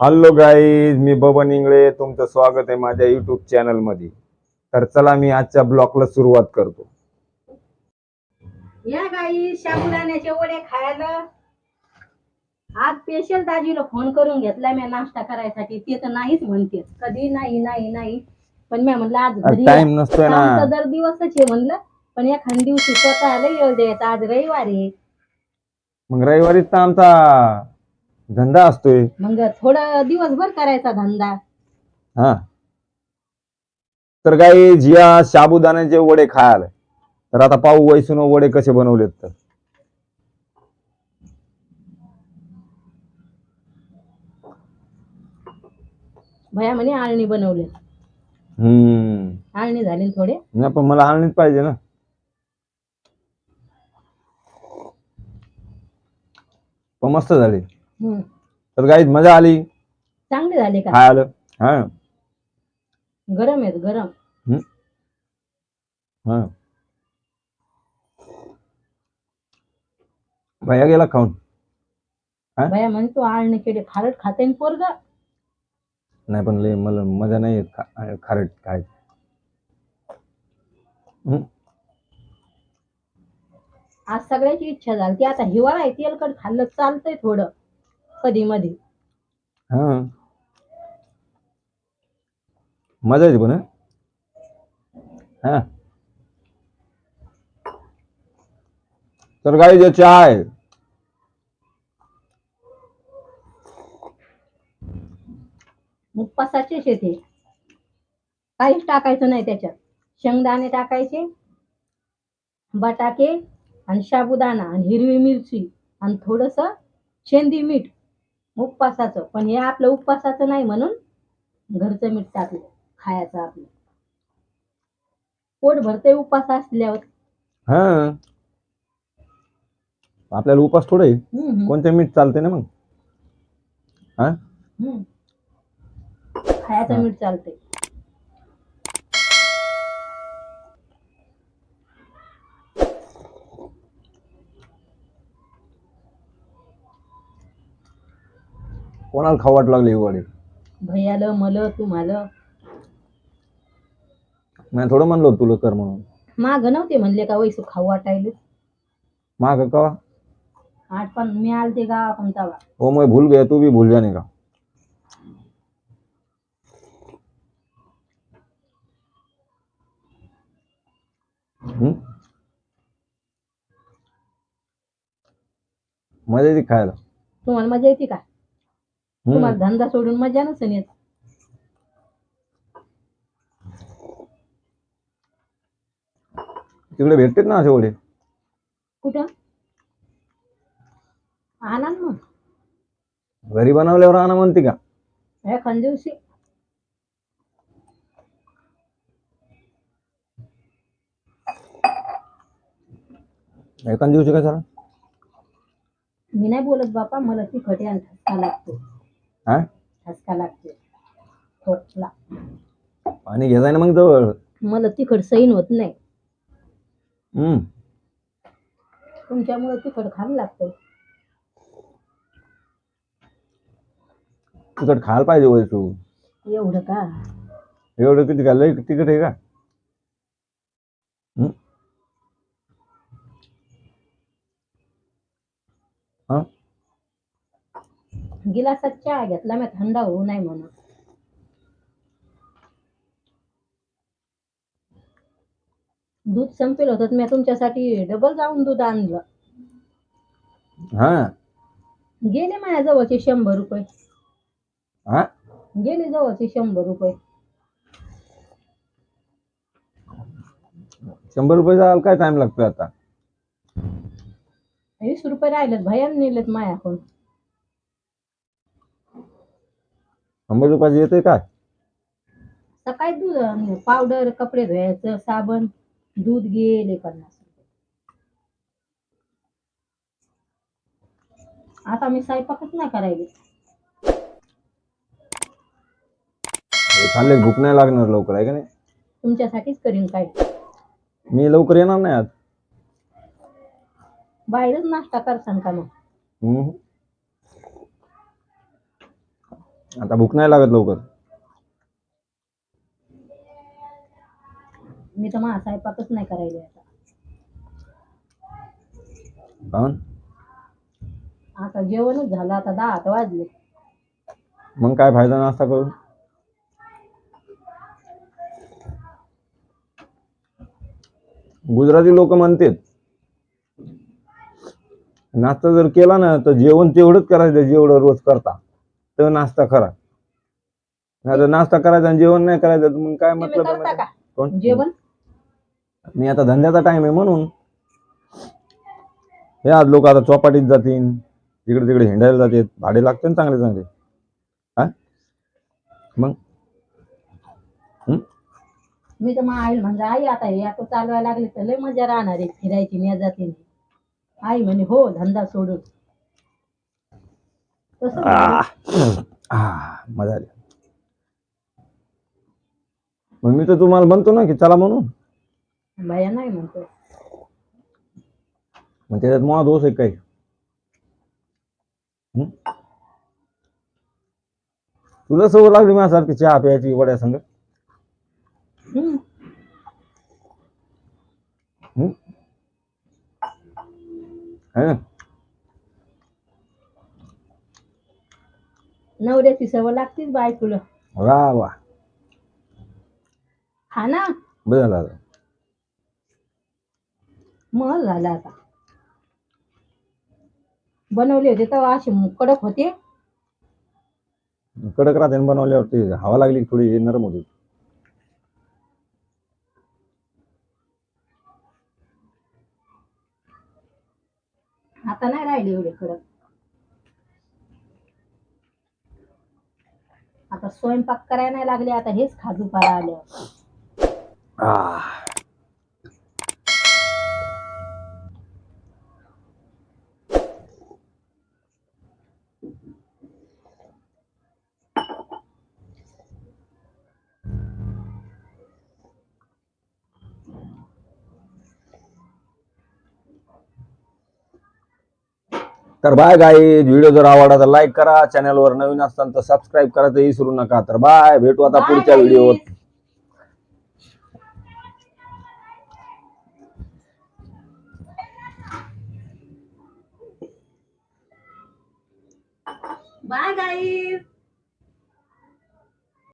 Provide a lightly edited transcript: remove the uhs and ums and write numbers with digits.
Hello guys, मी बबन इंगळे. तुमचं स्वागत आहे माझ्या युट्यूब चॅनल मध्ये. तर चला मी आजच्या ब्लॉगला सुरुवात करतो. या गाई साबुदाण्याचे वडे खायला. आज स्पेशल दाजीला फोन करून घेतला मी नाश्ता करायसाठी. ते तर नाहीच म्हणते, कधी नाही नाही नाही. पण मी म्हणलं आज घरी टाइम नसतोय ना. काम तर दर दिवसच आहे म्हणलं, पण एखाद दिवशी स्वतःला येऊ देत. आज रविवारी आहे. मग रविवारी तर आमचा धंदा असतोय. मग थोडं दिवसभर करायचा धंदा. हा, तर गाईज या साबुदाण्याचे वडे खायला. तर आता पाहू वैसून वडे कसे बनवलेत. तर भया म्हणे आळणी बनवले. आळणी झाली ना थोडे. नाही, पण मला आणलीच पाहिजे ना. पण मस्त झाली. तर गाईज मजा आली. चांगले झाले का? खायला. हा, गरम आहेत गरम. हा, भैया गेला खाऊन. भया म्हणतो आळणी केले खारट खाते पोरग. नाही, पण लय मला मजा नाही येत खारट खायची. आज सगळ्याची इच्छा झाली. आता हिवाळा आहे, तेलकट खाल्लं चालतंय थोडं कधी मध्ये. हा, मजा येते पण. हा, तर गाईज चहा आहे. उपवासाचे शेते काहीच टाकायचं नाही त्याच्यात. शेंगदाणे टाकायचे, बटाटे आणि साबुदाणा आणि हिरवी मिरची आणि थोडस शेंदी मीठ. उपवासाचं, पण हे आपलं उपवासाचं नाही म्हणून घरचं मीठ टाकलं खायचं. आपलं पोट भरते उपवास असल्यावर. हा, आपल्याला उपास थोडे कोणते मीठ चालते ना मग. हा, खायचं मीठ चालते. कोणाला खाऊ वाट लागले वडे. भैयाला मला तुम्हाला. मी थोडं म्हणलो तुला कर म्हणून. माग नव्हते म्हणले का वैसू खाऊ वाटायले. माग कवा? आज पण मी आलते गावाकडून तवा. ओ मैं भूल गया, तू भी भूल जाने का. मजा येते खायला. तुम्हाला मजा येते का? तुम्हाला धंदा सोडून मजा नसेल येत. तिकडे भेटतात ना असे वडे. कुठं? आणा ना मग. घरी बनवल्यावर आणा म्हणते का? एखाद दिवशी. एखाद दिवशी कशाला? मी नाही बोलत बापा, मला तिखट आणि ठसका लागतो. हा, ठसका लागतो खोकला. पाणी घे जाय ना मग जवळ. मला तिखट सहन होत नाही. तुमच्यामुळे तिखट खायला लागतंय. तिखट खायला पाहिजे वैसू. एवढं का? एवढं किती का? लय तिखट आहे का? हा, गिलासात चहा घेतला मी थंड होऊ नाही म्हणून. दूध संपेल होतं, मी तुमच्यासाठी डबल जाऊन दूध आणलं. हा, गेले माझ्या जवळचे 100 रुपये. हा, गेले जवळचे 100 रुपये. 100 रुपये जायला काय टाइम लागतोय आता? 20 रुपये राहिलेत, भयान नेलेत मायाकडून. 100 रुपयाचे येते काय? सकाळी दूध, पावडर, कपडे धुवायचं, साबण, दूध गेले 50 रुपये. आता मी स्वयंपाकच नाही करायले. खाल्ले भूक नाही लागणार लवकर, आहे का नाही? तुमच्यासाठीच करीन काय. मी लवकर येणार नाही आज. बाहेरच नाश्ता करसान का मग? आता भूक नाही लागत लवकर. मी तर माझा स्वयंपाकच नाही करायला आता. काहून? आता जेवणच झालं, आता 10 वाजले. मग काय फायदा नाश्ता करून? गुजराती लोक म्हणतात नाश्ता जर केला ना तर जेवण तेवढंच करायचं जेवढं रोज करता, तर नाश्ता करा. नाही तर नाश्ता करायचा आणि जेवण नाही करायचं तर मग काय तुम्ही मतलब आहे करता माहिती का आहे? कोण? जेवण? मी आता धंद्याचा टाइम आहे म्हणून. हे आज लोक आता चौपाटीत जातील, इकडे तिकडे हिंडायला जातात, भाडे लागते ना चांगले चांगले. हा मग मी तर मग आईला म्हणजे आई आता हे ऑटो चालवायला लागले तर लय मजा राहणार आहे फिरायची न्या जाते. आई म्हणे हो धंदा सोडून. तसंच झालं. मजा आली. मग मी तर तुम्हाला म्हणतो ना की चला म्हणून. भया नाही म्हणतो. मग त्याच्यात मला दोष आहे काही? तुला सवय लागली माझ्यासारखी चहा प्यायची वड्या संग. हम्म. है ना? नवऱ्याची सवय लागतीच बायकोला. वा वा, हा ना. बरं झालं. मग झालं आता. बनवले होते तेव्हा असे कडक होते. कडक राहते ना बनवल्यावरती, हवा लागली की थोडी नरम होती. आता नाही राहिले एवढे कडक. आता स्वयंपाक करायला नाही लागले, आता हेच खाजू पारा आल्यावर. तर बाय गाईज, व्हिडिओ जर आवडला तर लाईक करा, चॅनलवर नवीन असताना तर सबस्क्राईब करायचं विसरू नका. तर बाय, भेटू आता Bye, पुढच्या guys. व्हिडिओत. Bye guys.